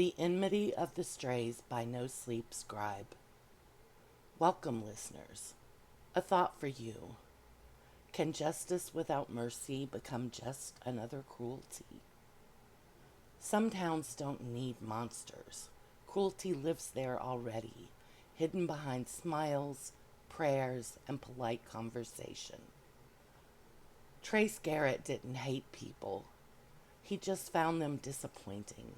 The Enmity of the Strays by No Sleep Scribe. Welcome, listeners. A thought for you. Can justice without mercy become just another cruelty? Some towns don't need monsters. Cruelty lives there already, hidden behind smiles, prayers, and polite conversation. Trace Garrett didn't hate people. He just found them disappointing.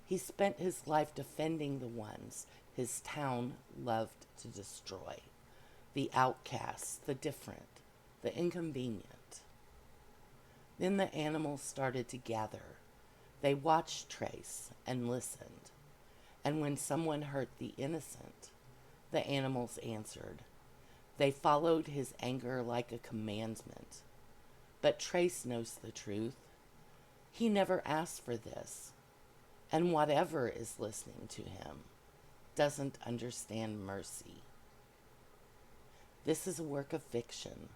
He spent his life defending the ones his town loved to destroy. The outcasts, the different, the inconvenient. Then the animals started to gather. They watched Trace and listened. And when someone hurt the innocent, the animals answered. They followed his anger like a commandment. But Trace knows the truth. He never asked for this. And whatever is listening to him doesn't understand mercy. This is a work of fiction.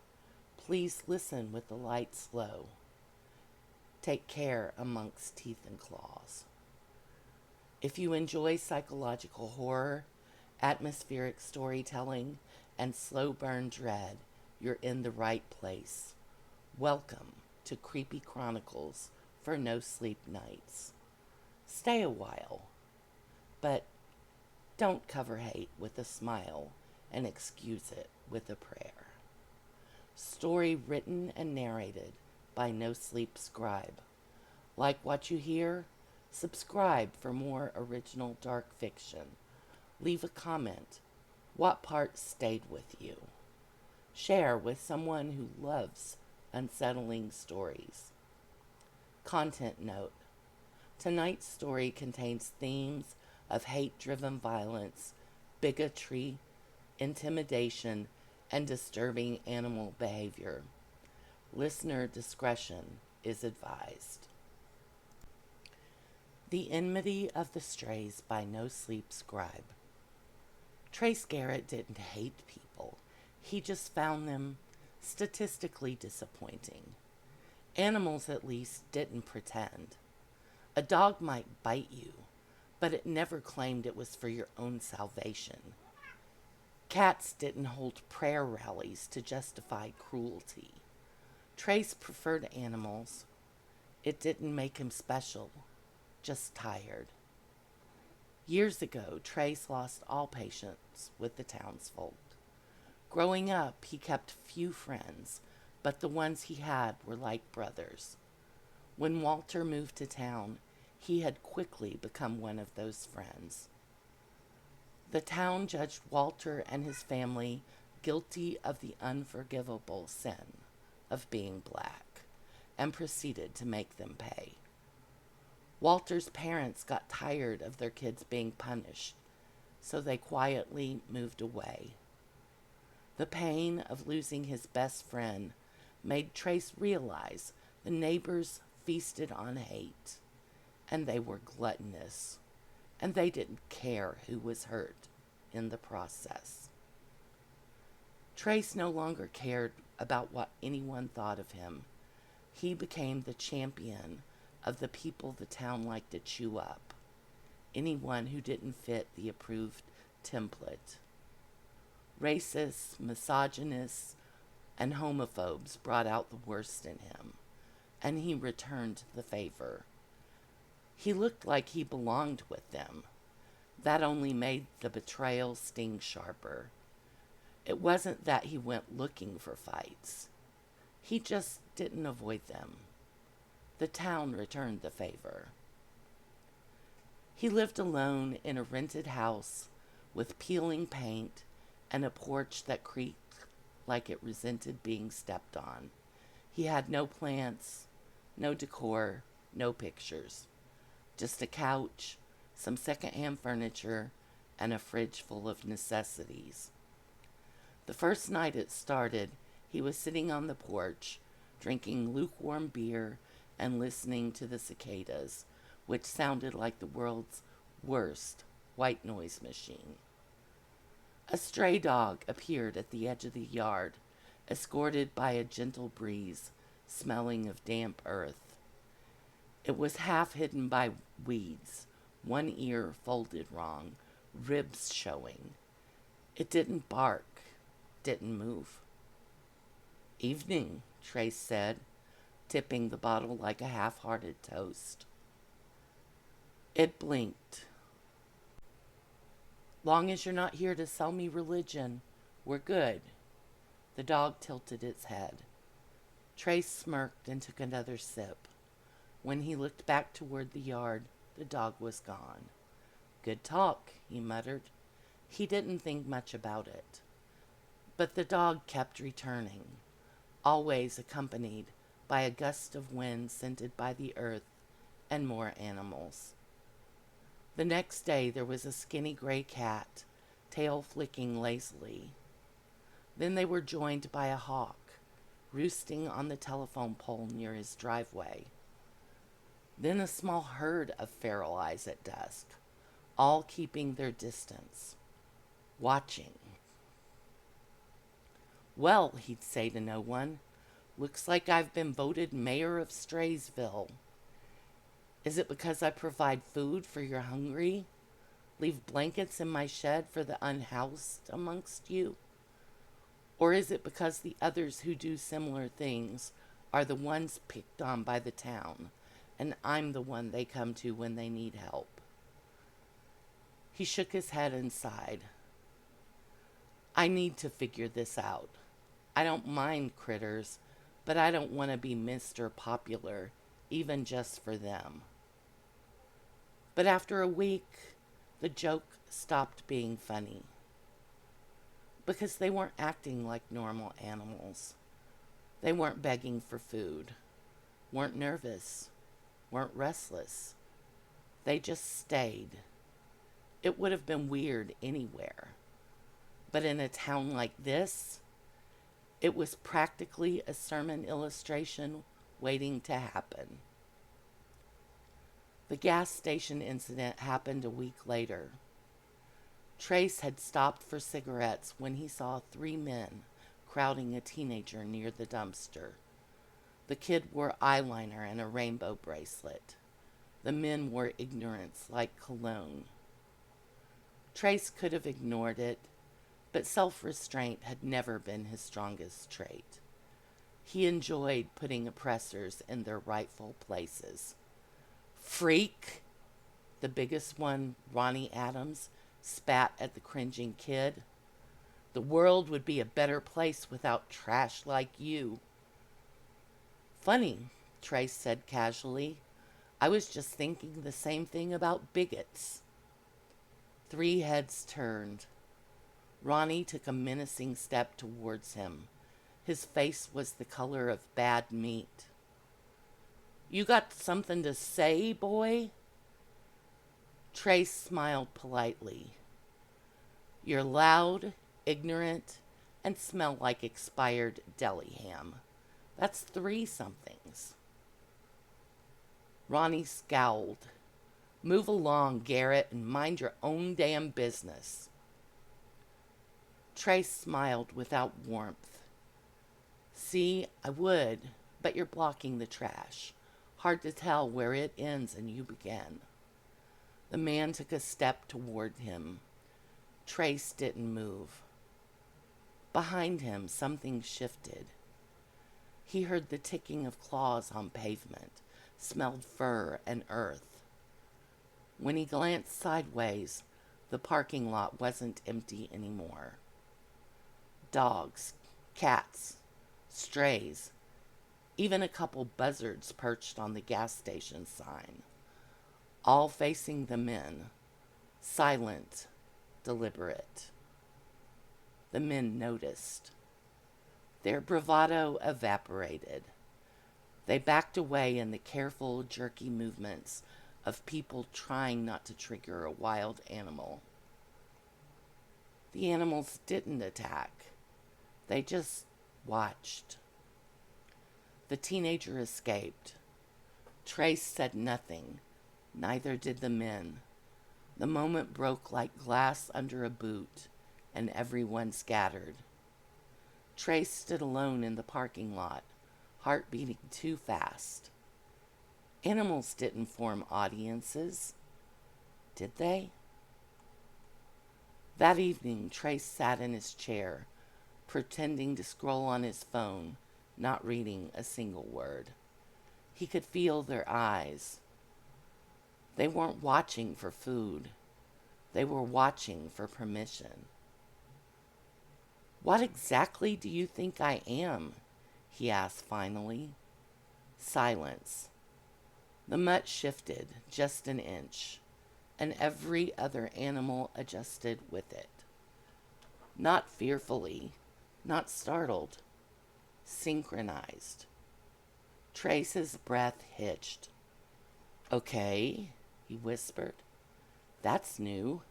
Please listen with the lights low. Take care amongst teeth and claws. If you enjoy psychological horror, atmospheric storytelling, and slow burn dread, you're in the right place. Welcome to Creepy Chronicles for No Sleep Nights. Stay a while, but don't cover hate with a smile and excuse it with a prayer. Story written and narrated by No Sleep Scribe. Like what you hear? Subscribe for more original dark fiction. Leave a comment. What part stayed with you? Share with someone who loves unsettling stories. Content note. Tonight's story contains themes of hate-driven violence, bigotry, intimidation, and disturbing animal behavior. Listener discretion is advised. The Enmity of the Strays by No Sleep Scribe. Trace Garrett didn't hate people. He just found them statistically disappointing. Animals, at least, didn't pretend. A dog might bite you, but it never claimed it was for your own salvation. Cats didn't hold prayer rallies to justify cruelty. Trace preferred animals. It didn't make him special, just tired. Years ago, Trace lost all patience with the townsfolk. Growing up, he kept few friends, but the ones he had were like brothers. When Walter moved to town, he had quickly become one of those friends. The town judged Walter and his family guilty of the unforgivable sin of being black and proceeded to make them pay. Walter's parents got tired of their kids being punished, so they quietly moved away. The pain of losing his best friend made Trace realize the neighbors feasted on hate, and they were gluttonous, and they didn't care who was hurt in the process. Trace no longer cared about what anyone thought of him. He became the champion of the people the town liked to chew up, anyone who didn't fit the approved template. Racists, misogynists, and homophobes brought out the worst in him, and he returned the favor. He looked like he belonged with them. That only made the betrayal sting sharper. It wasn't that he went looking for fights. He just didn't avoid them. The town returned the favor. He lived alone in a rented house with peeling paint and a porch that creaked like it resented being stepped on. He had no plants, no decor, no pictures. Just a couch, some secondhand furniture, and a fridge full of necessities. The first night it started, he was sitting on the porch, drinking lukewarm beer and listening to the cicadas, which sounded like the world's worst white noise machine. A stray dog appeared at the edge of the yard, escorted by a gentle breeze, smelling of damp earth. It was half hidden by weeds, one ear folded wrong, ribs showing. It didn't bark, didn't move. "Evening," Trace said, tipping the bottle like a half-hearted toast. It blinked. "Long as you're not here to sell me religion, we're good." The dog tilted its head. Trace smirked and took another sip. When he looked back toward the yard, the dog was gone. "Good talk," he muttered. He didn't think much about it. But the dog kept returning, always accompanied by a gust of wind scented by the earth and more animals. The next day there was a skinny gray cat, tail flicking lazily. Then they were joined by a hawk, roosting on the telephone pole near his driveway. Then a small herd of feral eyes at dusk, all keeping their distance, watching. "Well," he'd say to no one, "looks like I've been voted mayor of Straysville. Is it because I provide food for your hungry? Leave blankets in my shed for the unhoused amongst you? Or is it because the others who do similar things are the ones picked on by the town, and I'm the one they come to when they need help?" He shook his head and sighed. "I need to figure this out. I don't mind critters, but I don't want to be Mr. Popular, even just for them." But after a week, the joke stopped being funny. Because they weren't acting like normal animals. They weren't begging for food, weren't nervous, weren't restless. They just stayed. It would have been weird anywhere. But in a town like this, it was practically a sermon illustration waiting to happen. The gas station incident happened a week later. Trace had stopped for cigarettes when he saw 3 men crowding a teenager near the dumpster. The kid wore eyeliner and a rainbow bracelet. The men wore ignorance like cologne. Trace could have ignored it, but self-restraint had never been his strongest trait. He enjoyed putting oppressors in their rightful places. "Freak!" The biggest one, Ronnie Adams, spat at the cringing kid. "The world would be a better place without trash like you." "Funny," Trace said casually. "I was just thinking the same thing about bigots." 3 heads turned. Ronnie took a menacing step towards him. His face was the color of bad meat. "You got something to say, boy?" Trace smiled politely. "You're loud, ignorant, and smell like expired deli ham. That's 3 somethings." Ronnie scowled. "Move along, Garrett, and mind your own damn business." Trace smiled without warmth. "See, I would, but you're blocking the trash. Hard to tell where it ends and you begin." The man took a step toward him. Trace didn't move. Behind him, something shifted. He heard the ticking of claws on pavement, smelled fur and earth. When he glanced sideways, the parking lot wasn't empty anymore. Dogs, cats, strays, even a couple buzzards perched on the gas station sign, all facing the men, silent, deliberate. The men noticed. Their bravado evaporated. They backed away in the careful, jerky movements of people trying not to trigger a wild animal. The animals didn't attack. They just watched. The teenager escaped. Trace said nothing. Neither did the men. The moment broke like glass under a boot, and everyone scattered. Trace stood alone in the parking lot, heart beating too fast. Animals didn't form audiences. did they? That evening, Trace sat in his chair, pretending to scroll on his phone, not reading a single word. He could feel their eyes. They weren't watching for food. They were watching for permission. "What exactly do you think I am?" he asked finally. Silence. The mutt shifted just an inch, and every other animal adjusted with it. Not fearfully, not startled, synchronized. Trace's breath hitched. "Okay," he whispered. "That's new."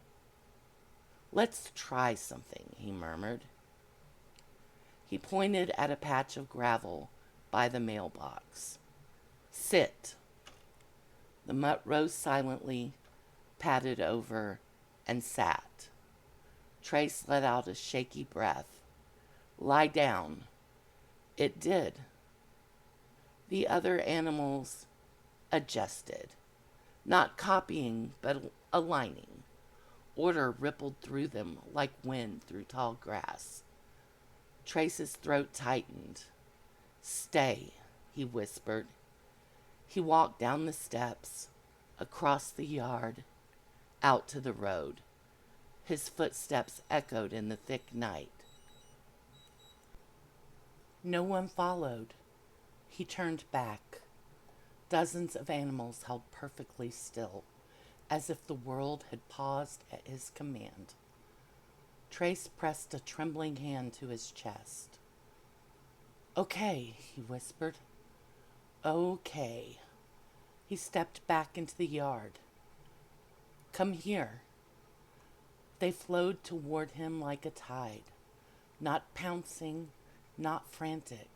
"Let's try something," he murmured. He pointed at a patch of gravel by the mailbox. "Sit." The mutt rose silently, padded over, and sat. Trace let out a shaky breath. "Lie down." It did. The other animals adjusted, not copying, but aligning. Order rippled through them like wind through tall grass. Trace's throat tightened. "Stay," he whispered. He walked down the steps, across the yard, out to the road. His footsteps echoed in the thick night. No one followed. He turned back. Dozens of animals held perfectly still, as if the world had paused at his command. Trace pressed a trembling hand to his chest. "Okay," he whispered. "Okay." He stepped back into the yard. "Come here." They flowed toward him like a tide, not pouncing, not frantic,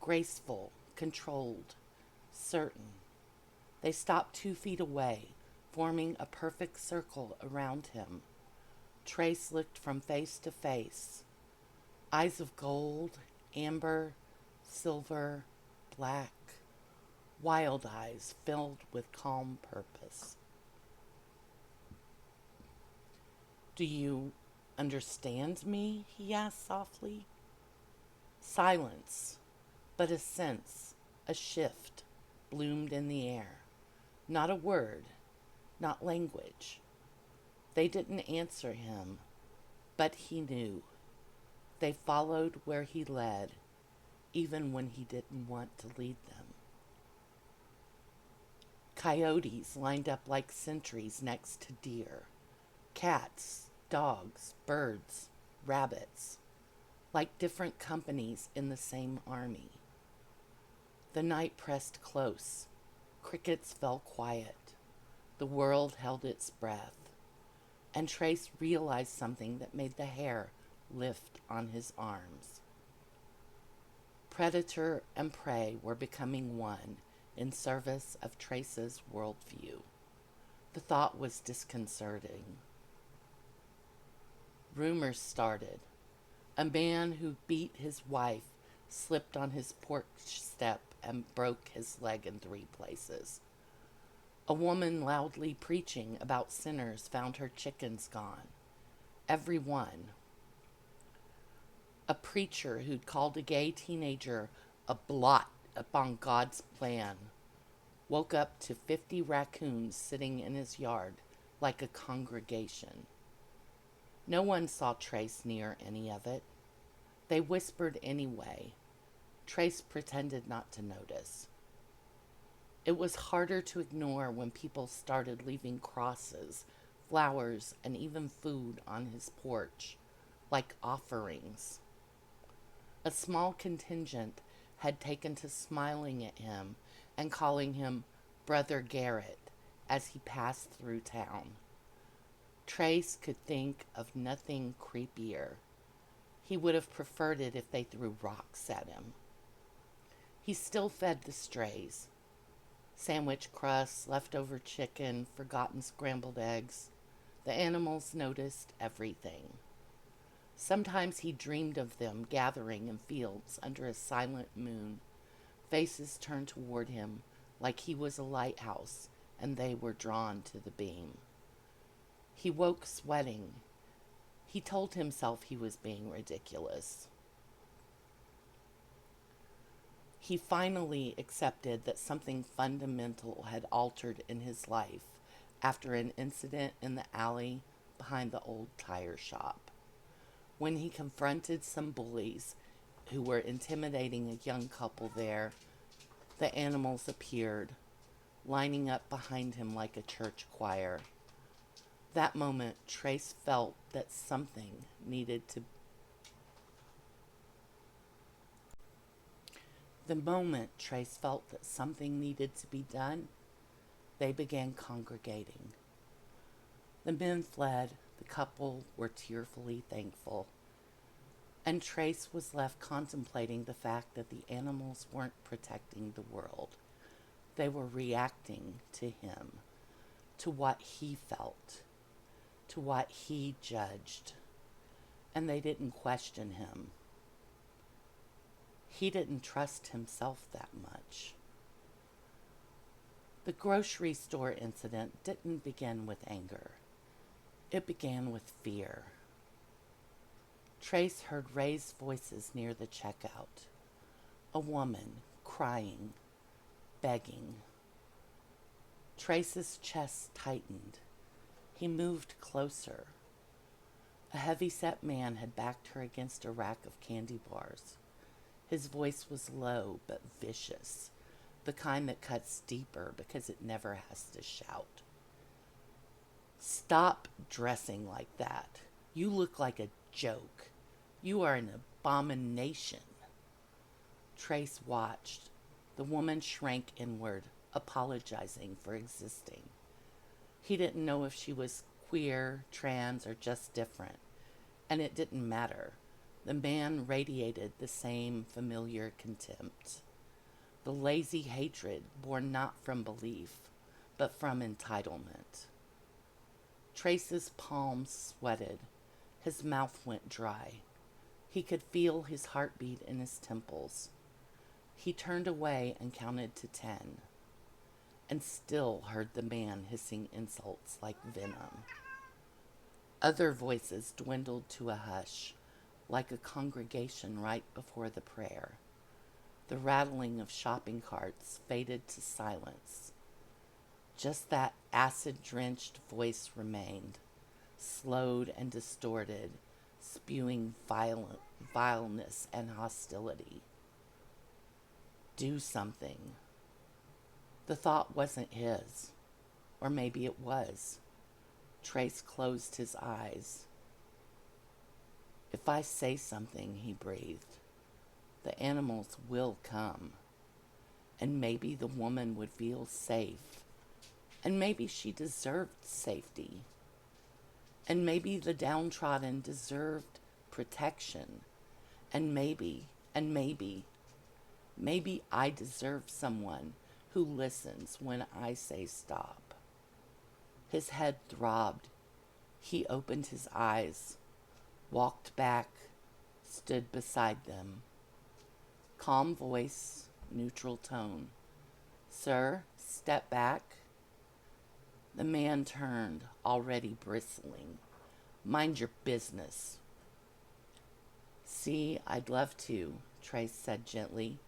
graceful, controlled, certain. They stopped 2 feet away, forming a perfect circle around him. Trace looked from face to face. Eyes of gold, amber, silver, black. Wild eyes filled with calm purpose. "Do you understand me?" he asked softly. Silence, but a sense, a shift, bloomed in the air. Not a word, not language. They didn't answer him, but he knew. They followed where he led, even when he didn't want to lead them. Coyotes lined up like sentries next to deer. Cats, dogs, birds, rabbits, like different companies in the same army. The night pressed close. Crickets fell quiet. The world held its breath. And Trace realized something that made the hair lift on his arms. Predator and prey were becoming one in service of Trace's worldview. The thought was disconcerting. Rumors started. A man who beat his wife slipped on his porch step and broke his leg in 3 places. A woman loudly preaching about sinners found her chickens gone. Every one. A preacher who'd called a gay teenager a blot upon God's plan woke up to 50 raccoons sitting in his yard like a congregation. No one saw Trace near any of it. They whispered anyway. Trace pretended not to notice. It was harder to ignore when people started leaving crosses, flowers, and even food on his porch, like offerings. A small contingent had taken to smiling at him and calling him Brother Garrett as he passed through town. Trace could think of nothing creepier. He would have preferred it if they threw rocks at him. He still fed the strays. Sandwich crusts, leftover chicken, forgotten scrambled eggs. The animals noticed everything. Sometimes he dreamed of them gathering in fields under a silent moon, faces turned toward him like he was a lighthouse and they were drawn to the beam. He woke sweating. He told himself he was being ridiculous. He finally accepted that something fundamental had altered in his life after an incident in the alley behind the old tire shop. When he confronted some bullies who were intimidating a young couple there, the animals appeared, lining up behind him like a church choir. That moment, Trace felt that something needed to The moment Trace felt that something needed to be done, they began congregating. The men fled, the couple were tearfully thankful, and Trace was left contemplating the fact that the animals weren't protecting the world. They were reacting to him, to what he felt, to what he judged, and they didn't question him. He didn't trust himself that much. The grocery store incident didn't begin with anger. It began with fear. Trace heard raised voices near the checkout. A woman crying, begging. Trace's chest tightened. He moved closer. A heavy-set man had backed her against a rack of candy bars. His voice was low but vicious, the kind that cuts deeper because it never has to shout. Stop dressing like that. You look like a joke. You are an abomination. Trace watched. The woman shrank inward, apologizing for existing. He didn't know if she was queer, trans, or just different, and it didn't matter. The man radiated the same familiar contempt. The lazy hatred born not from belief, but from entitlement. Trace's palms sweated. His mouth went dry. He could feel his heartbeat in his temples. He turned away and counted to 10, and still heard the man hissing insults like venom. Other voices dwindled to a hush, like a congregation right before the prayer. The rattling of shopping carts faded to silence. Just that acid-drenched voice remained, slowed and distorted, spewing vileness and hostility. Do something. The thought wasn't his, or maybe it was. Trace closed his eyes. If I say something, he breathed, the animals will come. And maybe the woman would feel safe. And maybe she deserved safety. And maybe the downtrodden deserved protection. And maybe I deserve someone who listens when I say stop. His head throbbed. He opened his eyes, walked back, stood beside them. Calm voice, neutral tone. Sir, step back. The man turned, already bristling. Mind your business. See, I'd love to, Trace said gently,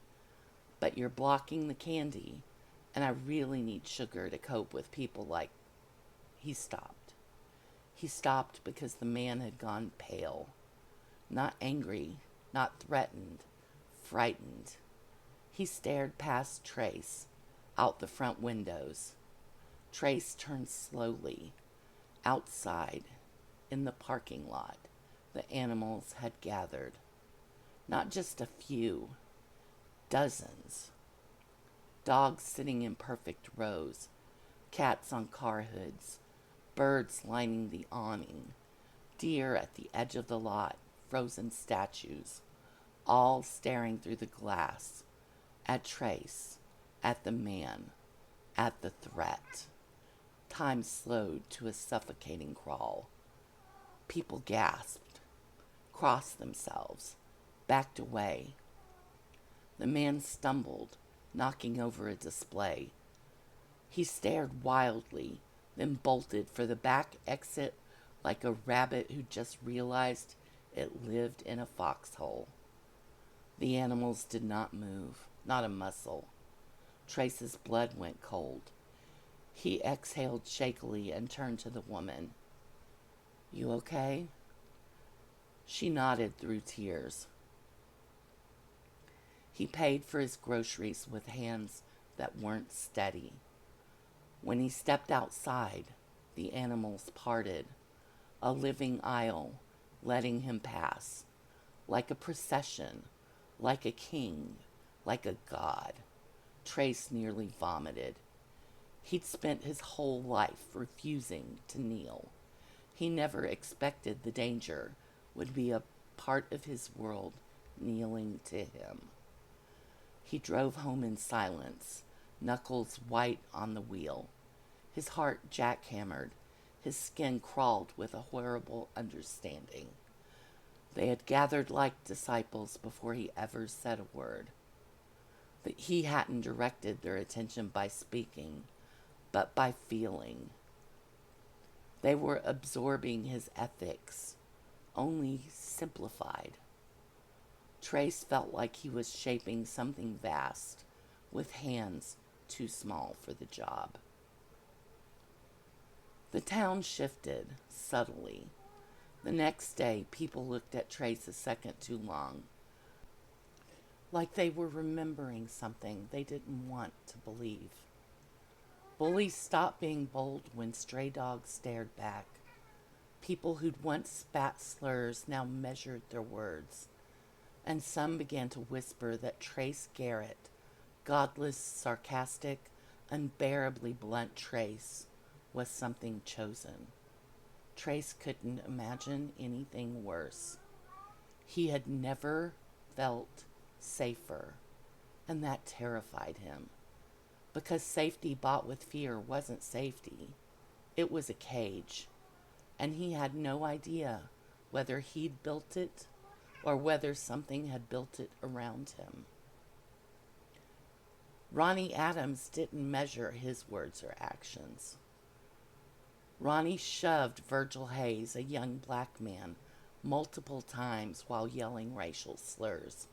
but you're blocking the candy, and I really need sugar to cope with people like... He stopped. He stopped because the man had gone pale. Not angry, not threatened, frightened. He stared past Trace, out the front windows. Trace turned slowly. Outside, in the parking lot, the animals had gathered. Not just a few, dozens. Dogs sitting in perfect rows, cats on car hoods, birds lining the awning, deer at the edge of the lot, frozen statues, all staring through the glass, at Trace, at the man, at the threat. Time slowed to a suffocating crawl. People gasped, crossed themselves, backed away. The man stumbled, knocking over a display. He stared wildly, then bolted for the back exit like a rabbit who just realized it lived in a foxhole. The animals did not move, not a muscle. Trace's blood went cold. He exhaled shakily and turned to the woman. "You okay?" She nodded through tears. He paid for his groceries with hands that weren't steady. When he stepped outside, the animals parted, a living aisle, letting him pass, like a procession, like a king, like a god. Trace nearly vomited. He'd spent his whole life refusing to kneel. He never expected the danger would be a part of his world kneeling to him. He drove home in silence, knuckles white on the wheel. His heart jackhammered. His skin crawled with a horrible understanding. They had gathered like disciples before he ever said a word. That he hadn't directed their attention by speaking, but by feeling. They were absorbing his ethics, only simplified. Trace felt like he was shaping something vast, with hands too small for the job. The town shifted, subtly. The next day, people looked at Trace a second too long, like they were remembering something they didn't want to believe. Bullies stopped being bold when stray dogs stared back. People who'd once spat slurs now measured their words, and some began to whisper that Trace Garrett, godless, sarcastic, unbearably blunt Trace, was something chosen. Trace couldn't imagine anything worse. He had never felt safer, and that terrified him. Because safety bought with fear wasn't safety. It was a cage, and he had no idea whether he'd built it or whether something had built it around him. Ronnie Adams didn't measure his words or actions. Ronnie shoved Virgil Hayes, a young black man, multiple times while yelling racial slurs.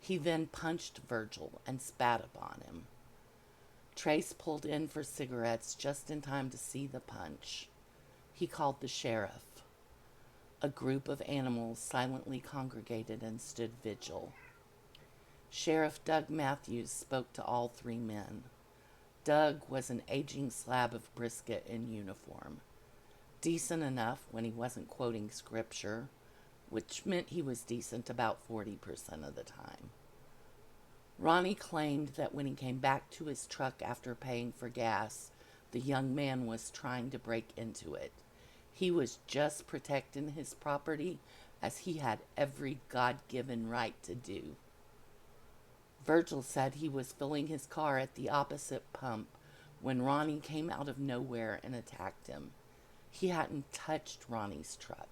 He then punched Virgil and spat upon him. Trace pulled in for cigarettes just in time to see the punch. He called the sheriff. A group of animals silently congregated and stood vigil. Sheriff Doug Matthews spoke to all three men. Doug was an aging slab of brisket in uniform. Decent enough when he wasn't quoting scripture, which meant he was decent about 40% of the time. Ronnie claimed that when he came back to his truck after paying for gas, the young man was trying to break into it. He was just protecting his property, as he had every God-given right to do. Virgil said he was filling his car at the opposite pump when Ronnie came out of nowhere and attacked him. He hadn't touched Ronnie's truck.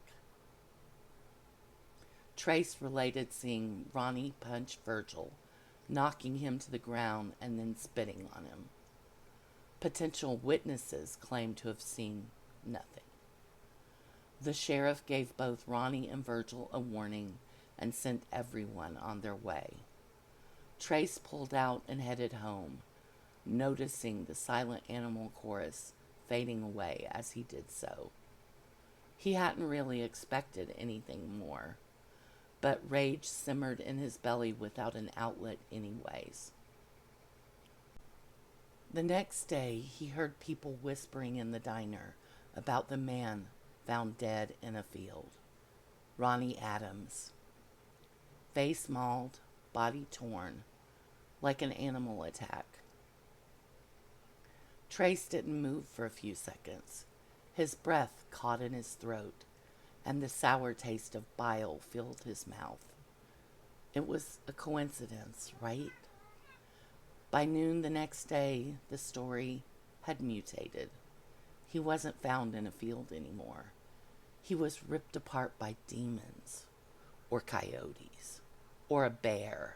Trace related seeing Ronnie punch Virgil, knocking him to the ground and then spitting on him. Potential witnesses claimed to have seen nothing. The sheriff gave both Ronnie and Virgil a warning and sent everyone on their way. Trace pulled out and headed home, noticing the silent animal chorus fading away as he did so. He hadn't really expected anything more, but rage simmered in his belly without an outlet anyways. The next day, he heard people whispering in the diner about the man found dead in a field. Ronnie Adams. Face mauled, body torn, like an animal attack. Trace didn't move for a few seconds. His breath caught in his throat, and the sour taste of bile filled his mouth. It was a coincidence, right? By noon the next day, the story had mutated. He wasn't found in a field anymore. He was ripped apart by demons, or coyotes, or a bear,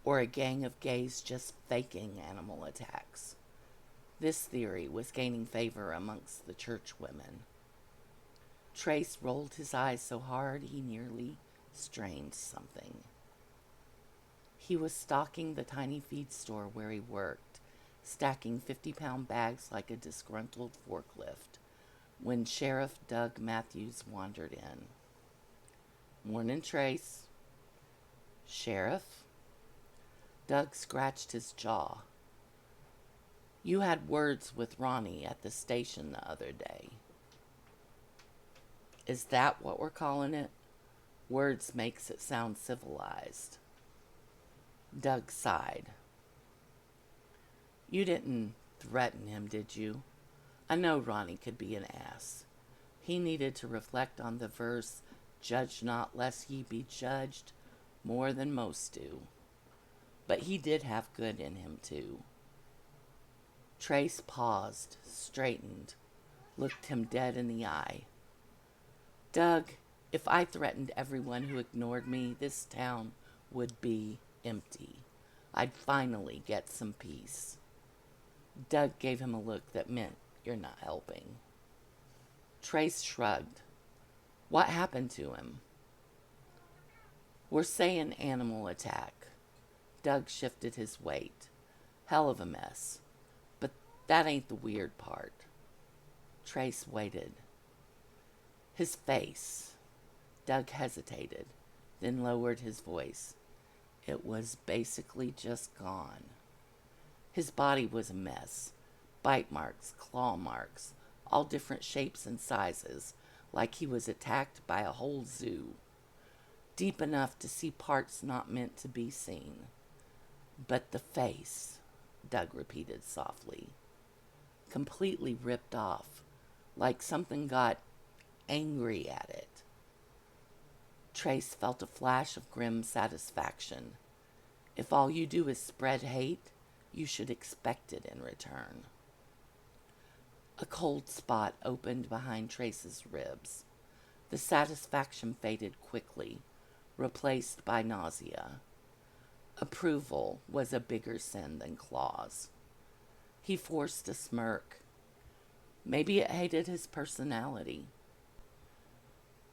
or a gang of gays just faking animal attacks. This theory was gaining favor amongst the church women. Trace rolled his eyes so hard he nearly strained something. He was stalking the tiny feed store where he worked, stacking 50-pound bags like a disgruntled forklift, when Sheriff Doug Matthews wandered in. "Morning, Trace." "Sheriff?" Doug scratched his jaw. "You had words with Ronnie at the station the other day." "Is that what we're calling it? Words makes it sound civilized." Doug sighed. "You didn't threaten him, did you? I know Ronnie could be an ass. He needed to reflect on the verse, 'Judge not lest ye be judged,' more than most do. But he did have good in him, too." Trace paused, straightened, looked him dead in the eye. "Doug, if I threatened everyone who ignored me, this town would be empty. I'd finally get some peace." Doug gave him a look that meant, "You're not helping." Trace shrugged. "What happened to him?" "We're saying animal attack." Doug shifted his weight. "Hell of a mess. But that ain't the weird part." Trace waited. "His face." Doug hesitated, then lowered his voice. "It was basically just gone. His body was a mess. Bite marks, claw marks, all different shapes and sizes, like he was attacked by a whole zoo. Deep enough to see parts not meant to be seen. But the face," Doug repeated softly, "completely ripped off, like something got angry at it." Trace felt a flash of grim satisfaction. If all you do is spread hate, you should expect it in return. A cold spot opened behind Trace's ribs. The satisfaction faded quickly, replaced by nausea. Approval was a bigger sin than claws. He forced a smirk. Maybe it hated his personality.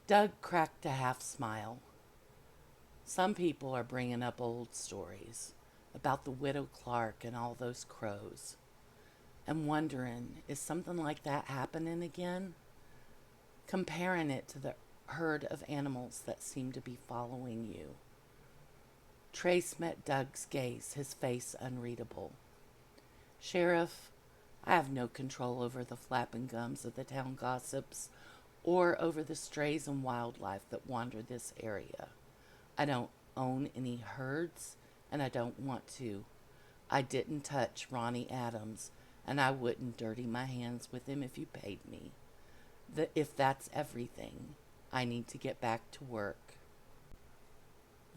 Doug cracked a half smile. "Some people are bringing up old stories about the widow Clark and all those crows, and wondering, is something like that happening again? Comparing it to the herd of animals that seem to be following you." Trace met Doug's gaze, his face unreadable. "Sheriff, I have no control over the flapping gums of the town gossips or over the strays and wildlife that wander this area. I don't own any herds, and I don't want to. I didn't touch Ronnie Adams, and I wouldn't dirty my hands with him if you paid me. If that's everything, I need to get back to work."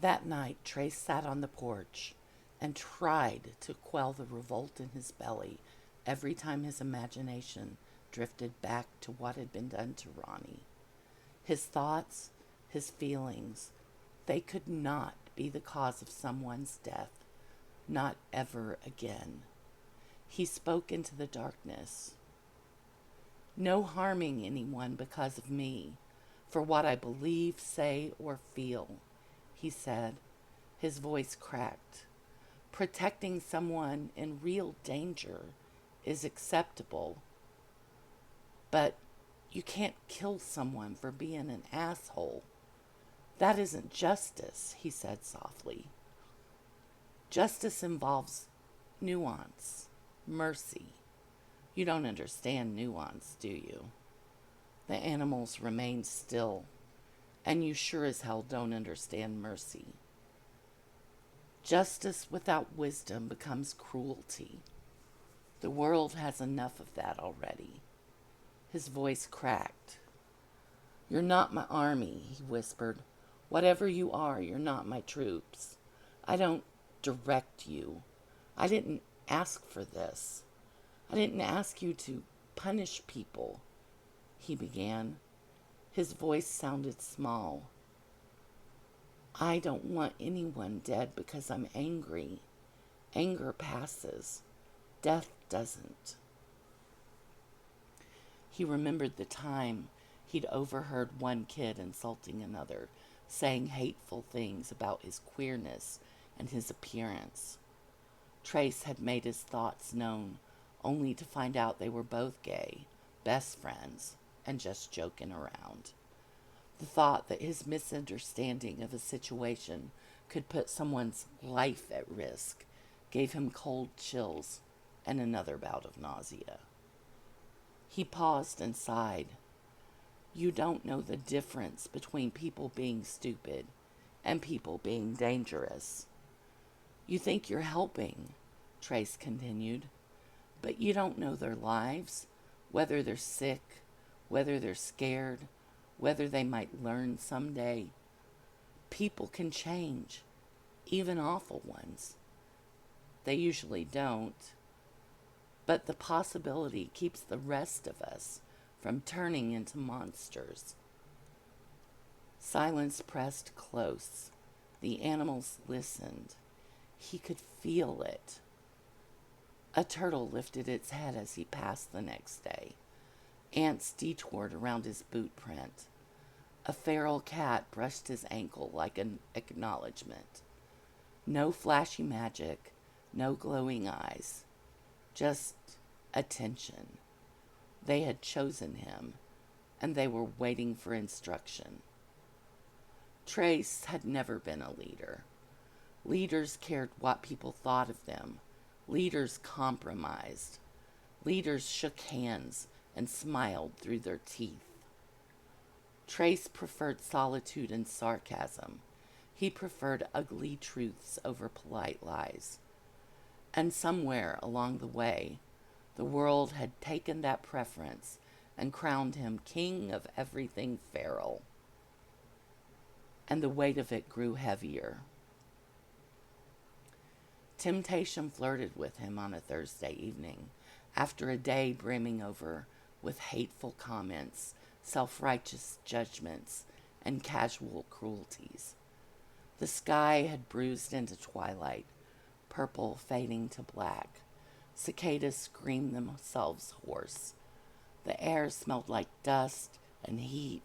That night, Trace sat on the porch and tried to quell the revolt in his belly every time his imagination drifted back to what had been done to Ronnie. His thoughts, his feelings, they could not be the cause of someone's death, not ever again. He spoke into the darkness. "No harming anyone because of me, for what I believe, say, or feel," he said, his voice cracked. "Protecting someone in real danger is acceptable, but you can't kill someone for being an asshole. That isn't justice," he said softly. "Justice involves nuance, mercy. You don't understand nuance, do you? The animals remain still, and you sure as hell don't understand mercy. Justice without wisdom becomes cruelty. The world has enough of that already." His voice cracked. "You're not my army," he whispered. "Whatever you are, you're not my troops. I don't direct you. I didn't ask for this. I didn't ask you to punish people," he began. His voice sounded small. "I don't want anyone dead because I'm angry. Anger passes. Death doesn't." He remembered the time He'd overheard one kid insulting another, saying hateful things about his queerness and his appearance. Trace had made his thoughts known, only to find out they were both gay, best friends, and just joking around. The thought that his misunderstanding of a situation could put someone's life at risk gave him cold chills and another bout of nausea. He paused and sighed. You don't know the difference between people being stupid and people being dangerous. You think you're helping, Trace continued, but you don't know their lives, whether they're sick, whether they're scared, whether they might learn someday. People can change, even awful ones. They usually don't, but the possibility keeps the rest of us from turning into monsters. Silence pressed close. The animals listened. He could feel it. A turtle lifted its head as he passed the next day. Ants detoured around his boot print. A feral cat brushed his ankle like an acknowledgement. No flashy magic, no glowing eyes, just attention. They had chosen him, and they were waiting for instruction. Trace had never been a leader. Leaders cared what people thought of them. Leaders compromised. Leaders shook hands and smiled through their teeth. Trace preferred solitude and sarcasm. He preferred ugly truths over polite lies. And somewhere along the way, the world had taken that preference and crowned him king of everything feral. And the weight of it grew heavier. Temptation flirted with him on a Thursday evening, after a day brimming over with hateful comments, self-righteous judgments, and casual cruelties. The sky had bruised into twilight, purple fading to black. Cicadas screamed themselves hoarse. The air smelled like dust and heat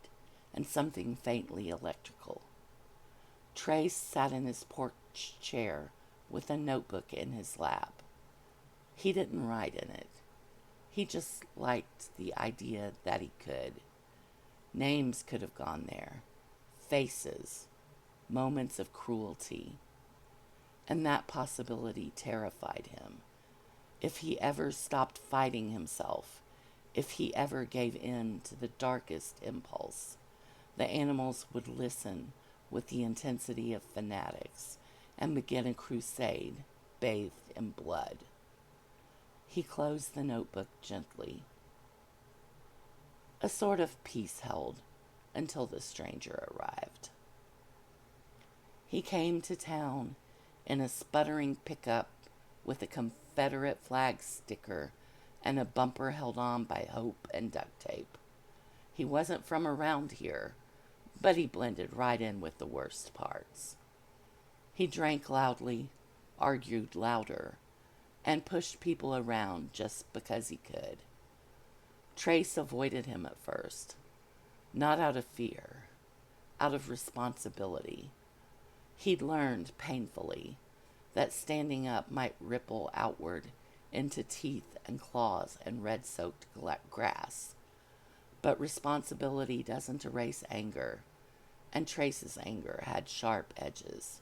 and something faintly electrical. Trace sat in his porch chair with a notebook in his lap. He didn't write in it. He just liked the idea that he could. Names could have gone there. Faces. Moments of cruelty. And that possibility terrified him. If he ever stopped fighting himself, if he ever gave in to the darkest impulse, the animals would listen with the intensity of fanatics and begin a crusade bathed in blood. He closed the notebook gently. A sort of peace held until the stranger arrived. He came to town in a sputtering pickup with a Confederate flag sticker and a bumper held on by hope and duct tape. He wasn't from around here, but he blended right in with the worst parts. He drank loudly, argued louder, and pushed people around just because he could. Trace avoided him at first, not out of fear, out of responsibility. He'd learned painfully that standing up might ripple outward into teeth and claws and red-soaked grass. But responsibility doesn't erase anger, and Trace's anger had sharp edges.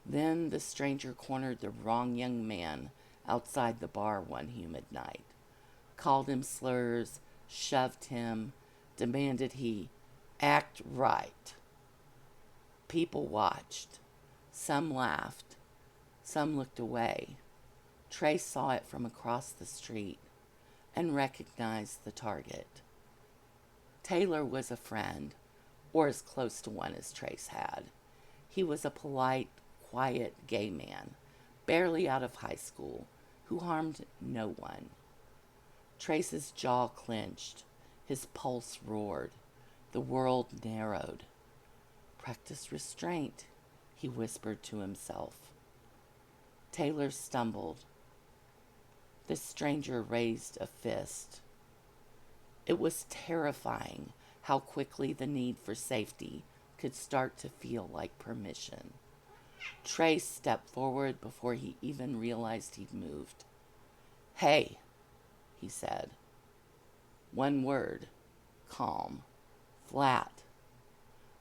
Then the stranger cornered the wrong young man outside the bar one humid night, called him slurs, shoved him, demanded he act right. People watched. Some laughed. Some looked away. Trace saw it from across the street and recognized the target. Taylor was a friend, or as close to one as Trace had. He was a polite, quiet gay man, barely out of high school, who harmed no one. Trace's jaw clenched. His pulse roared. The world narrowed. Practice restraint, he whispered to himself. Taylor stumbled. The stranger raised a fist. It was terrifying how quickly the need for safety could start to feel like permission. Trace stepped forward before he even realized he'd moved. "Hey," he said. One word, calm, flat.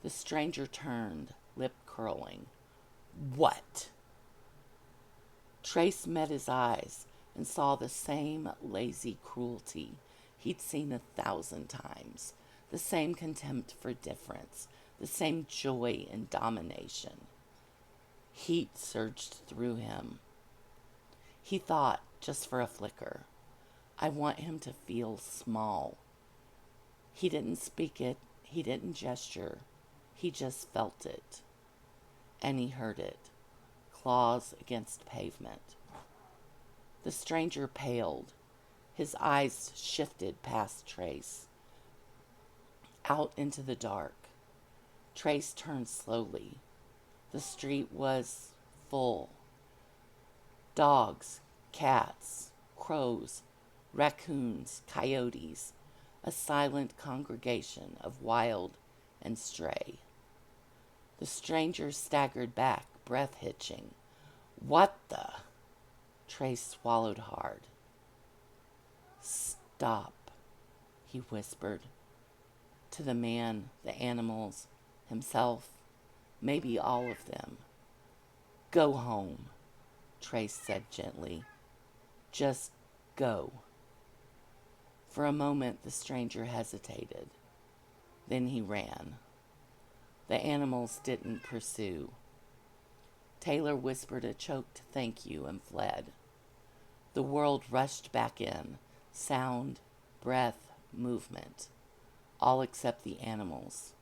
The stranger turned, lip curling. "What?" Trace met his eyes and saw the same lazy cruelty he'd seen 1,000 times, the same contempt for difference, the same joy in domination. Heat surged through him. He thought, just for a flicker, "I want him to feel small." He didn't speak it, he didn't gesture, he just felt it. And he heard it, claws against pavement. The stranger paled. His eyes shifted past Trace, out into the dark. Trace turned slowly. The street was full. Dogs, cats, crows, raccoons, coyotes, a silent congregation of wild and stray. The stranger staggered back, breath hitching. "What the?" Trace swallowed hard. "Stop," he whispered. To the man, the animals, himself, maybe all of them. "Go home," Trace said gently. "Just go." For a moment the stranger hesitated. Then he ran. The animals didn't pursue. Taylor whispered a choked thank you and fled. The world rushed back in, sound, breath, movement, all except the animals.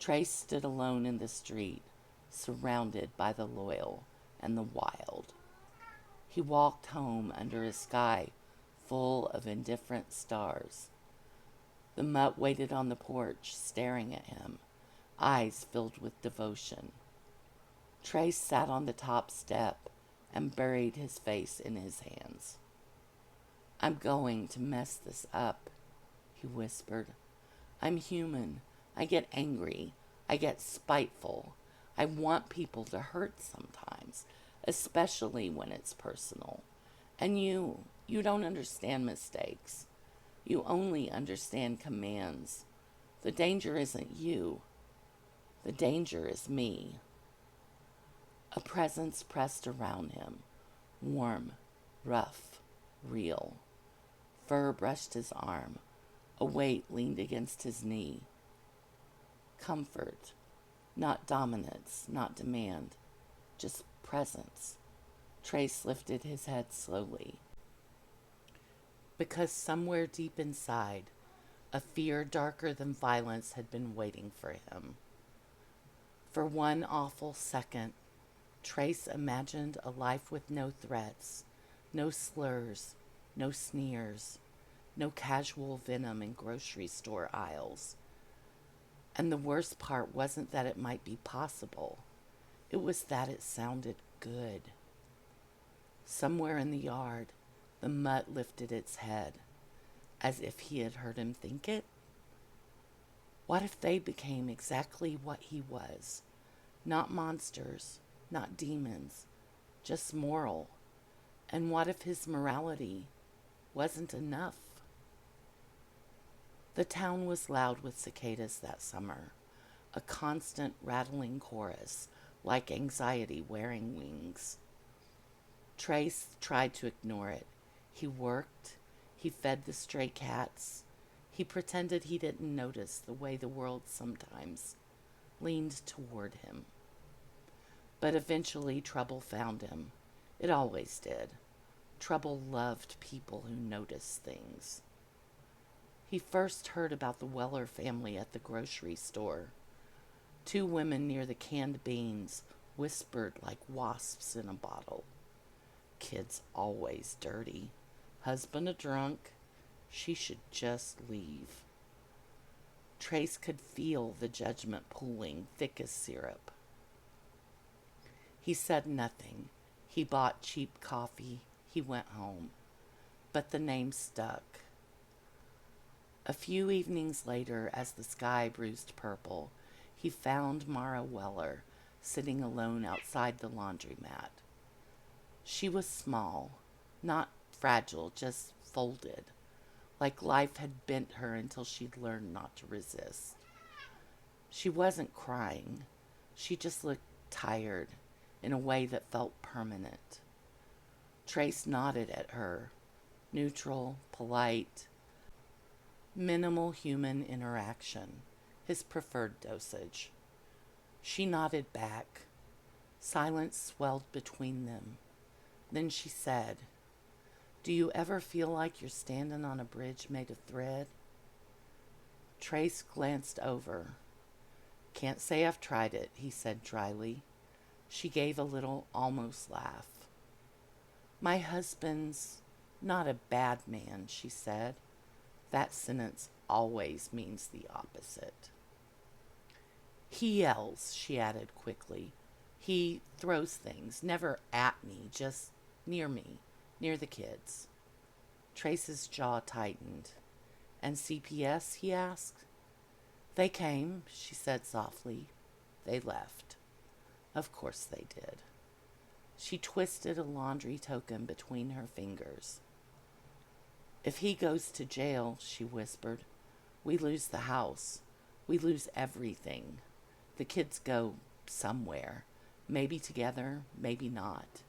Trace stood alone in the street, surrounded by the loyal and the wild. He walked home under a sky full of indifferent stars. The mutt waited on the porch, staring at him, eyes filled with devotion. Trace sat on the top step and buried his face in his hands. "I'm going to mess this up," he whispered. "I'm human. I get angry. I get spiteful. I want people to hurt sometimes, especially when it's personal. And you don't understand mistakes. You only understand commands. The danger isn't you. The danger is me." A presence pressed around him, warm, rough, real. Fur brushed his arm. A weight leaned against his knee. Comfort, not dominance, not demand, just presence. Trace lifted his head slowly. Because somewhere deep inside, a fear darker than violence had been waiting for him. For one awful second, Trace imagined a life with no threats, no slurs, no sneers, no casual venom in grocery store aisles. And the worst part wasn't that it might be possible. It was that it sounded good. Somewhere in the yard, the mutt lifted its head, as if he had heard him think it. What if they became exactly what he was? Not monsters, not demons, just moral. And what if his morality wasn't enough? The town was loud with cicadas that summer, a constant rattling chorus, like anxiety wearing wings. Trace tried to ignore it. He worked, he fed the stray cats, he pretended he didn't notice the way the world sometimes leaned toward him. But eventually trouble found him. It always did. Trouble loved people who noticed things. He first heard about the Weller family at the grocery store. 2 women near the canned beans whispered like wasps in a bottle. Kids always dirty. Husband a drunk. She should just leave. Trace could feel the judgment pooling thick as syrup. He said nothing. He bought cheap coffee. He went home. But the name stuck. A few evenings later, as the sky bruised purple, he found Mara Weller sitting alone outside the laundromat. She was small, not fragile, just folded, like life had bent her until she'd learned not to resist. She wasn't crying. She just looked tired in a way that felt permanent. Trace nodded at her, neutral, polite, minimal human interaction, his preferred dosage. She nodded back. Silence swelled between them. Then she said, "Do you ever feel like you're standing on a bridge made of thread?" Trace glanced over. "Can't say I've tried it," he said dryly. She gave a little, almost laugh. "My husband's not a bad man," she said. That sentence always means the opposite. "He yells," she added quickly. "He throws things, never at me, just near me, near the kids." Trace's jaw tightened. "And CPS?" he asked. "They came," she said softly. "They left." Of course they did. She twisted a laundry token between her fingers. "If he goes to jail," she whispered, "we lose the house. We lose everything. The kids go somewhere. Maybe together, maybe not.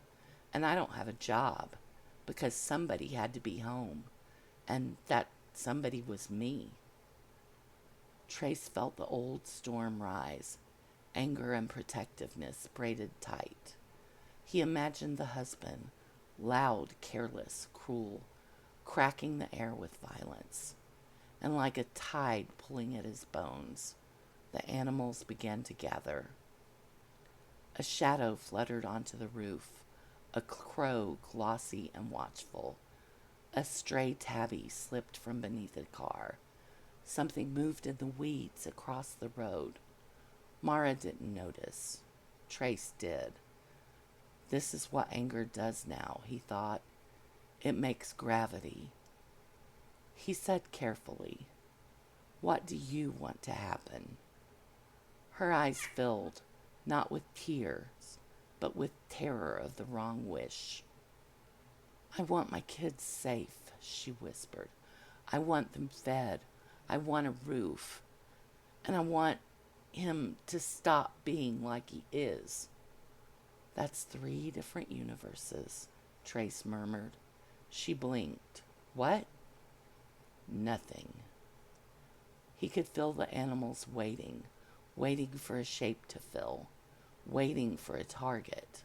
And I don't have a job because somebody had to be home. And that somebody was me." Trace felt the old storm rise, anger and protectiveness braided tight. He imagined the husband, loud, careless, cruel, cracking the air with violence. And like a tide pulling at his bones, the animals began to gather. A shadow fluttered onto the roof, a crow glossy and watchful. A stray tabby slipped from beneath a car. Something moved in the weeds across the road. Mara didn't notice. Trace did. This is what anger does now, he thought. It makes gravity. He said carefully, "What do you want to happen?" Her eyes filled, not with tears, but with terror of the wrong wish. "I want my kids safe," she whispered. "I want them fed. I want a roof. And I want him to stop being like he is." "That's 3 different universes," Trace murmured. She blinked. "What?" "Nothing." He could feel the animals waiting for a shape to fill, waiting for a target.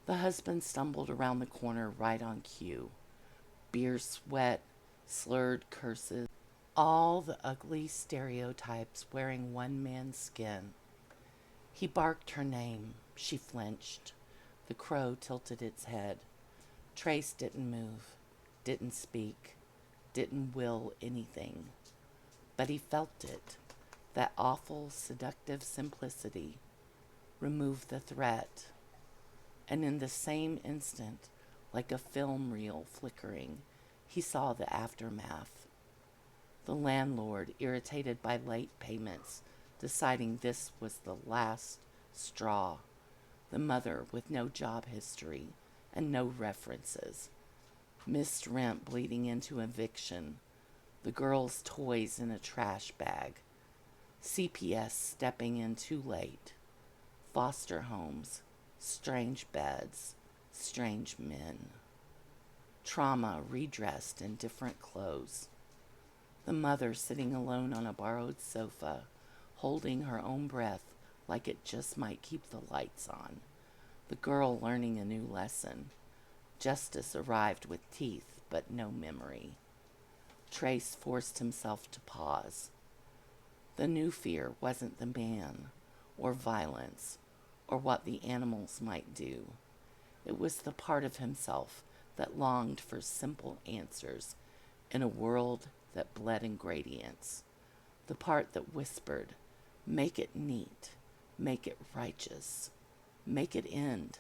The husband stumbled around the corner right on cue. Beer sweat, slurred curses, all the ugly stereotypes wearing one man's skin. He barked her name. She flinched. The crow tilted its head. Trace didn't move, didn't speak, didn't will anything. But he felt it, that awful, seductive simplicity. Remove the threat. And in the same instant, like a film reel flickering, he saw the aftermath. The landlord, irritated by late payments, deciding this was the last straw. The mother, with no job history and no references. Missed rent bleeding into eviction. The girl's toys in a trash bag. CPS stepping in too late. Foster homes. Strange beds. Strange men. Trauma redressed in different clothes. The mother sitting alone on a borrowed sofa, holding her own breath like it just might keep the lights on. The girl learning a new lesson. Justice arrived with teeth, but no memory. Trace forced himself to pause. The new fear wasn't the man, or violence, or what the animals might do. It was the part of himself that longed for simple answers in a world that bled in gradients. The part that whispered, "Make it neat, make it righteous, make it end."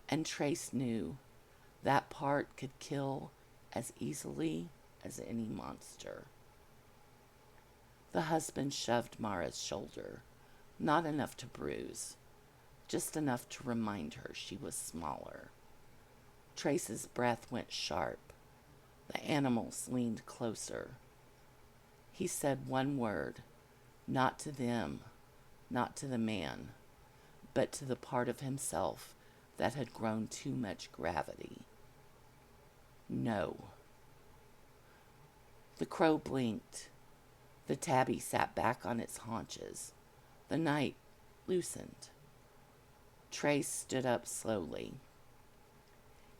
And Trace knew that part could kill as easily as any monster. The husband shoved Mara's shoulder, not enough to bruise, just enough to remind her she was smaller. Trace's breath went sharp. The animals leaned closer. He said one word, not to them, not to the man, but to the part of himself that had grown too much gravity. No. The crow blinked. The tabby sat back on its haunches. The night loosened. Trace stood up slowly.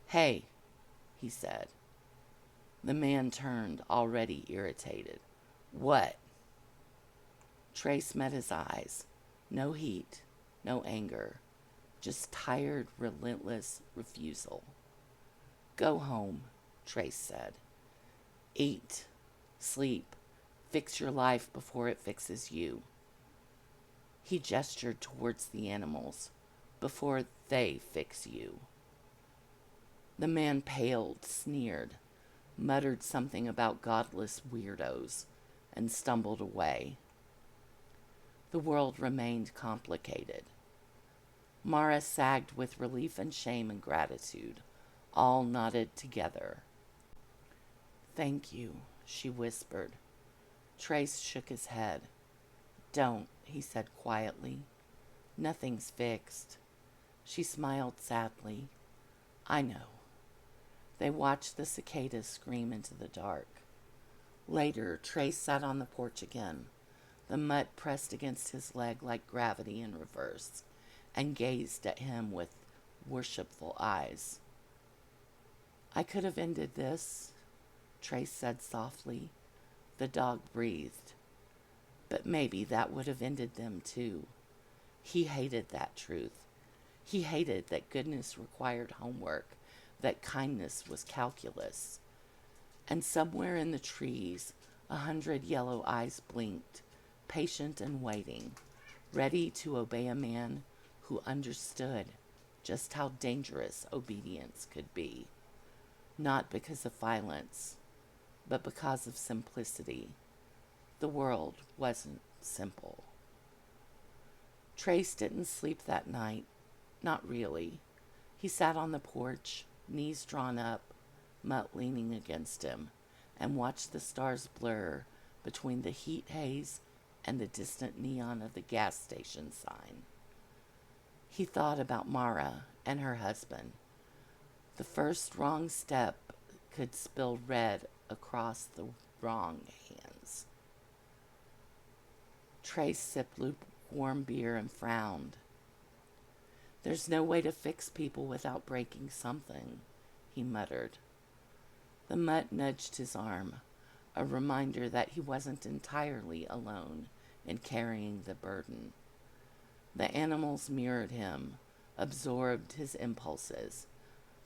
"Hey," he said. The man turned, already irritated. "What?" Trace met his eyes. No heat, no anger, just tired, relentless refusal. "Go home," Trace said. "Eat, sleep, fix your life before it fixes you." He gestured towards the animals. "Before they fix you." The man paled, sneered, muttered something about godless weirdos, and stumbled away. The world remained complicated. Mara sagged with relief and shame and gratitude, all knotted together. "Thank you," she whispered. Trace shook his head. "Don't," he said quietly. "Nothing's fixed." She smiled sadly. "I know." They watched the cicadas scream into the dark. Later, Trace sat on the porch again, the mutt pressed against his leg like gravity in reverse, and gazed at him with worshipful eyes. "I could have ended this," Trace said softly. The dog breathed. "But maybe that would have ended them too." He hated that truth. He hated that goodness required homework, that kindness was calculus. And somewhere in the trees, 100 yellow eyes blinked, patient and waiting, ready to obey a man who understood just how dangerous obedience could be. Not because of violence, but because of simplicity. The world wasn't simple. Trace didn't sleep that night. Not really. He sat on the porch, knees drawn up, Mutt leaning against him, and watched the stars blur between the heat haze and the distant neon of the gas station sign. He thought about Mara and her husband. The first wrong step could spill red across the wrong hands. Trace sipped lukewarm beer and frowned. "There's no way to fix people without breaking something," he muttered. The mutt nudged his arm, a reminder that he wasn't entirely alone in carrying the burden. The animals mirrored him, absorbed his impulses,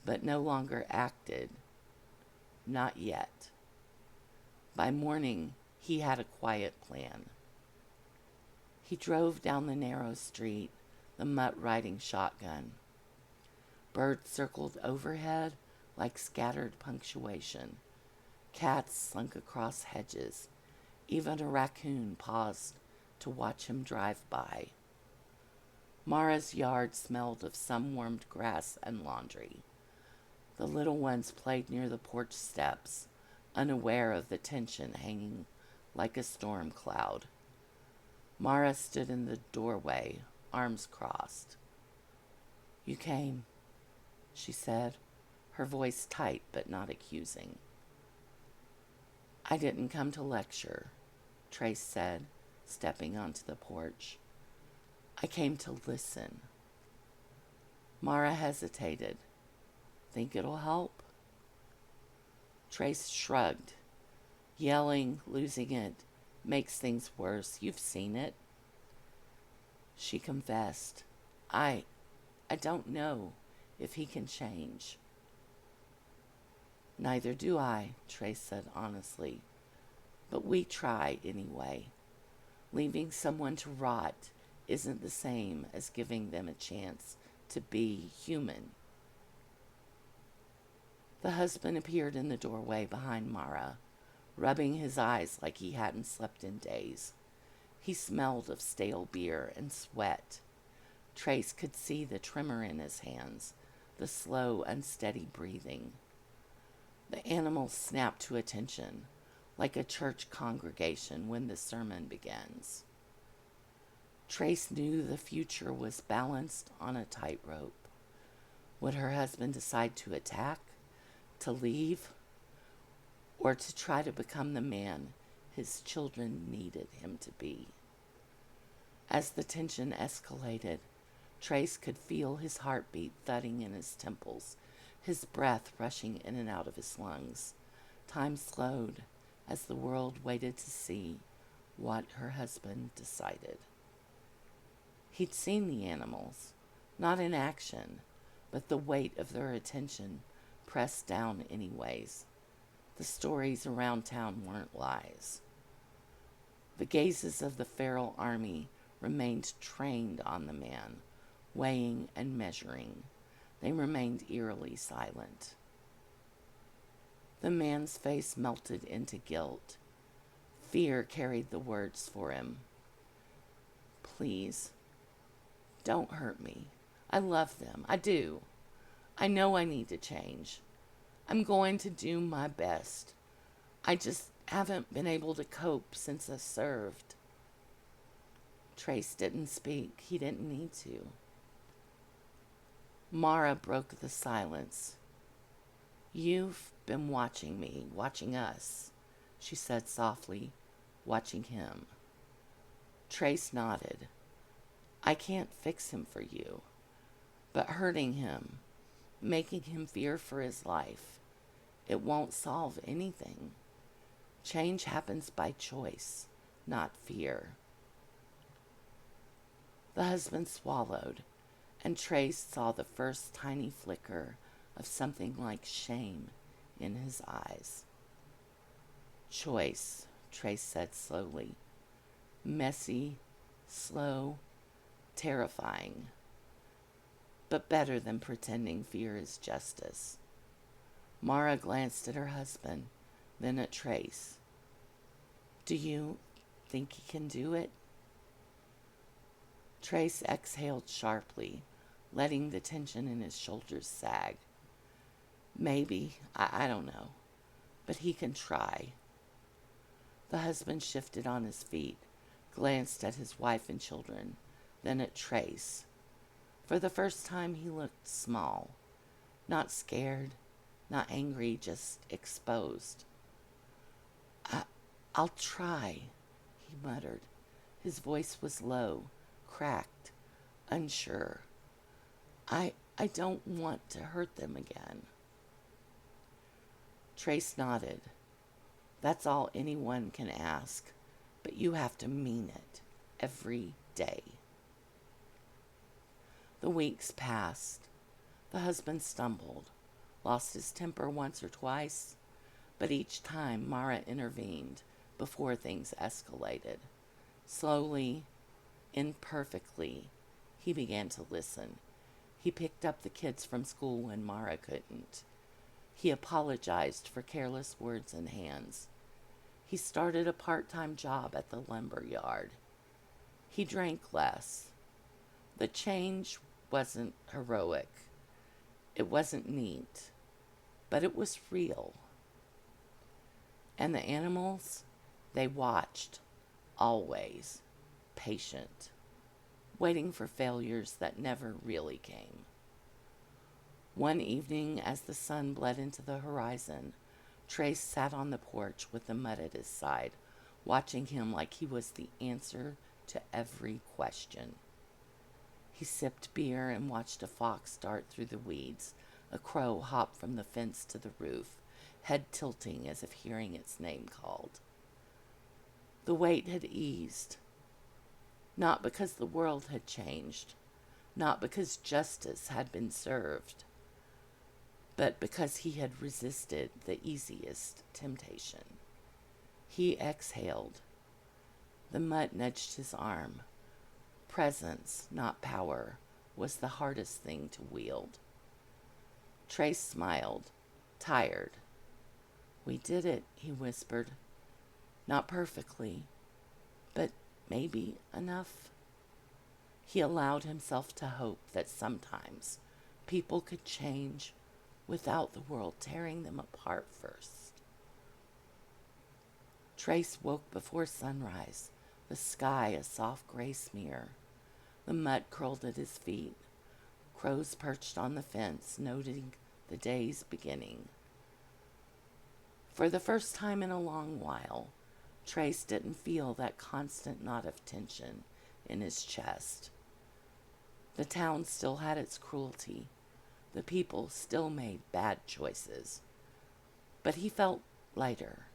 but no longer acted. Not yet. By morning, he had a quiet plan. He drove down the narrow street, the mutt riding shotgun. Birds circled overhead like scattered punctuation. Cats slunk across hedges. Even a raccoon paused to watch him drive by. Mara's yard smelled of sun-warmed grass and laundry. The little ones played near the porch steps, unaware of the tension hanging like a storm cloud. Mara stood in the doorway, arms crossed. "You came," she said, her voice tight but not accusing. "I didn't come to lecture," Trace said, stepping onto the porch. "I came to listen." Mara hesitated. "Think it'll help?" Trace shrugged. "Yelling, losing it, makes things worse. You've seen it." She confessed. I don't know if he can change." "Neither do I," Trace said honestly. "But we try anyway. Leaving someone to rot isn't the same as giving them a chance to be human." The husband appeared in the doorway behind Mara, rubbing his eyes like he hadn't slept in days. He smelled of stale beer and sweat. Trace could see the tremor in his hands, the slow, unsteady breathing. The animals snapped to attention, like a church congregation when the sermon begins. Trace knew the future was balanced on a tightrope. Would her husband decide to attack, to leave, or to try to become the man his children needed him to be? As the tension escalated, Trace could feel his heartbeat thudding in his temples, his breath rushing in and out of his lungs. Time slowed as the world waited to see what her husband decided. He'd seen the animals, not in action, but the weight of their attention pressed down anyways. The stories around town weren't lies. The gazes of the feral army remained trained on the man, weighing and measuring. They remained eerily silent. The man's face melted into guilt. Fear carried the words for him. Please, don't hurt me. I love them. I do. I know I need to change. I'm going to do my best. I just haven't been able to cope since I served. Trace didn't speak. He didn't need to. Mara broke the silence. You've been watching me, watching us, she said softly, watching him. Trace nodded. I can't fix him for you, but hurting him, making him fear for his life, it won't solve anything. Change happens by choice, not fear. The husband swallowed, and Trace saw the first tiny flicker of something like shame in his eyes. Choice, Trace said slowly. Messy, slow, terrifying, but better than pretending fear is justice. Mara glanced at her husband, then at Trace. Do you think he can do it? Trace exhaled sharply, letting the tension in his shoulders sag. Maybe, I don't know, but he can try. The husband shifted on his feet, glanced at his wife and children, then at Trace. For the first time he looked small, not scared, not angry, just exposed. I'll try, he muttered. His voice was low, cracked, unsure. I don't want to hurt them again. Trace nodded. That's all anyone can ask, but you have to mean it every day. The weeks passed. The husband stumbled, lost his temper once or twice, but each time Mara intervened before things escalated. Slowly, imperfectly, he began to listen. He picked up the kids from school when Mara couldn't. He apologized for careless words and hands. He started a part-time job at the lumber yard. He drank less. The change wasn't heroic. It wasn't neat, but it was real. And the animals, they watched, always, patient, waiting for failures that never really came. One evening, as the sun bled into the horizon, Trace sat on the porch with the mud at his side, watching him like he was the answer to every question. He sipped beer and watched a fox dart through the weeds, a crow hop from the fence to the roof, head tilting as if hearing its name called. The weight had eased, not because the world had changed, not because justice had been served, but because he had resisted the easiest temptation. He exhaled. The mud nudged his arm. Presence, not power, was the hardest thing to wield. Trace smiled, tired. We did it, he whispered. Not perfectly, but maybe enough. He allowed himself to hope that sometimes people could change without the world tearing them apart first. Trace woke before sunrise, the sky a soft gray smear. The mud curled at his feet. Crows perched on the fence, noting the day's beginning. For the first time in a long while, Trace didn't feel that constant knot of tension in his chest. The town still had its cruelty. The people still made bad choices. But he felt lighter,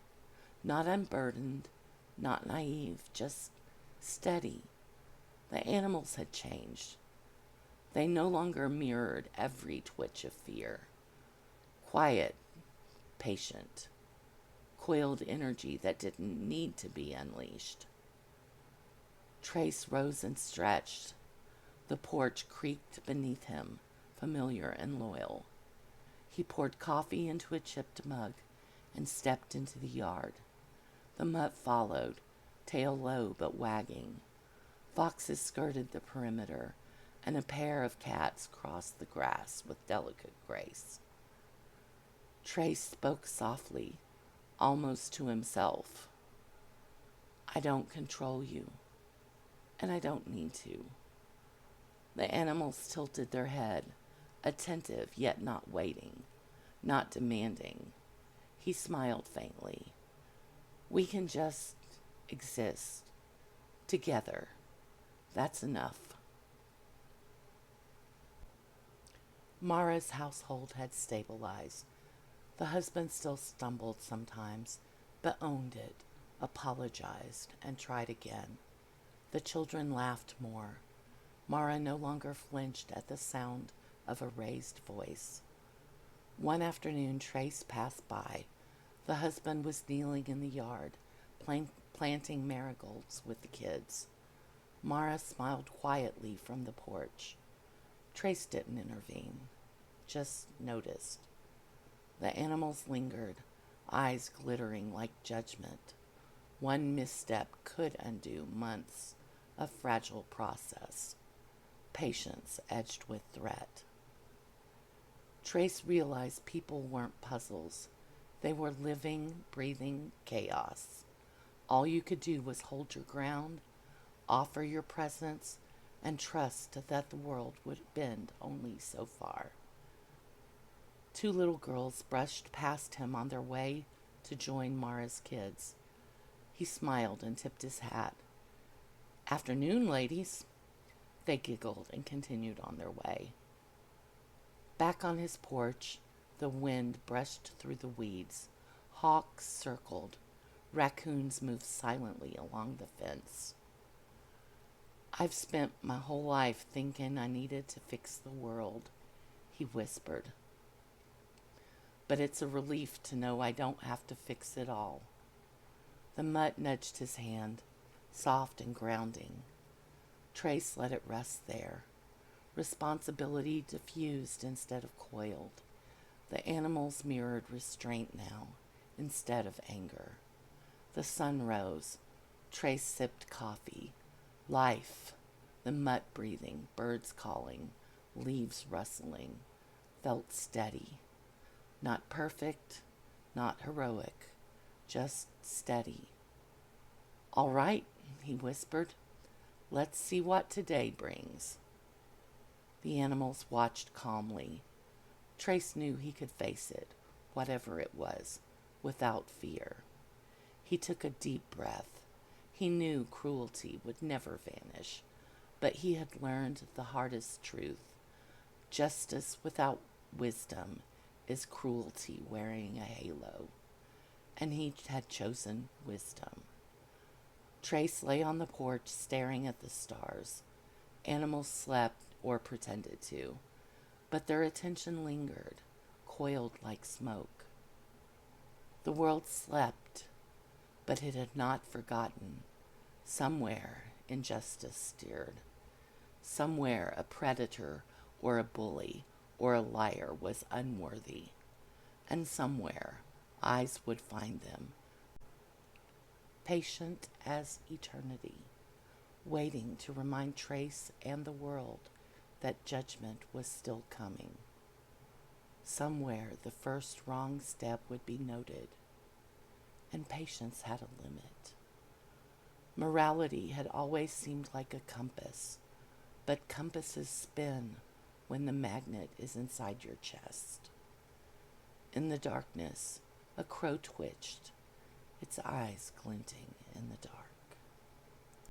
not unburdened, not naive, just steady. The animals had changed. They no longer mirrored every twitch of fear. Quiet, patient, coiled energy that didn't need to be unleashed. Trace rose and stretched. The porch creaked beneath him, familiar and loyal. He poured coffee into a chipped mug and stepped into the yard. The mutt followed, tail low but wagging. Foxes skirted the perimeter, and a pair of cats crossed the grass with delicate grace. Trace spoke softly, almost to himself. I don't control you, and I don't need to. The animals tilted their head, attentive yet not waiting, not demanding. He smiled faintly. We can just exist together. That's enough. Mara's household had stabilized. The husband still stumbled sometimes, but owned it, apologized, and tried again. The children laughed more. Mara no longer flinched at the sound of a raised voice. One afternoon, Trace passed by. The husband was kneeling in the yard, planting marigolds with the kids. Mara smiled quietly from the porch. Trace didn't intervene, just noticed. The animals lingered, eyes glittering like judgment. One misstep could undo months of fragile process. Patience edged with threat. Trace realized people weren't puzzles. They were living, breathing chaos. All you could do was hold your ground, offer your presence, and trust that the world would bend only so far. Two little girls brushed past him on their way to join Mara's kids. He smiled and tipped his hat. Afternoon, ladies. They giggled and continued on their way. Back on his porch, the wind brushed through the weeds. Hawks circled. Raccoons moved silently along the fence. I've spent my whole life thinking I needed to fix the world, he whispered. But it's a relief to know I don't have to fix it all. The mutt nudged his hand, soft and grounding. Trace let it rest there. Responsibility diffused instead of coiled. The animals mirrored restraint now, instead of anger. The sun rose. Trace sipped coffee. Life, the mutt breathing, birds calling, leaves rustling, felt steady. Not perfect, not heroic, just steady. All right, he whispered. Let's see what today brings. The animals watched calmly. Trace knew he could face it, whatever it was, without fear. He took a deep breath. He knew cruelty would never vanish, but he had learned the hardest truth. Justice without wisdom is cruelty wearing a halo, and he had chosen wisdom. Trace lay on the porch staring at the stars. Animals slept or pretended to, but their attention lingered, coiled like smoke. The world slept, but it had not forgotten. Somewhere injustice stirred. Somewhere a predator or a bully or a liar was unworthy. And somewhere eyes would find them. patient as eternity, waiting to remind Trace and the world that judgment was still coming. Somewhere the first wrong step would be noted, and patience had a limit. Morality had always seemed like a compass, but compasses spin when the magnet is inside your chest. In the darkness, a crow twitched, its eyes glinting in the dark.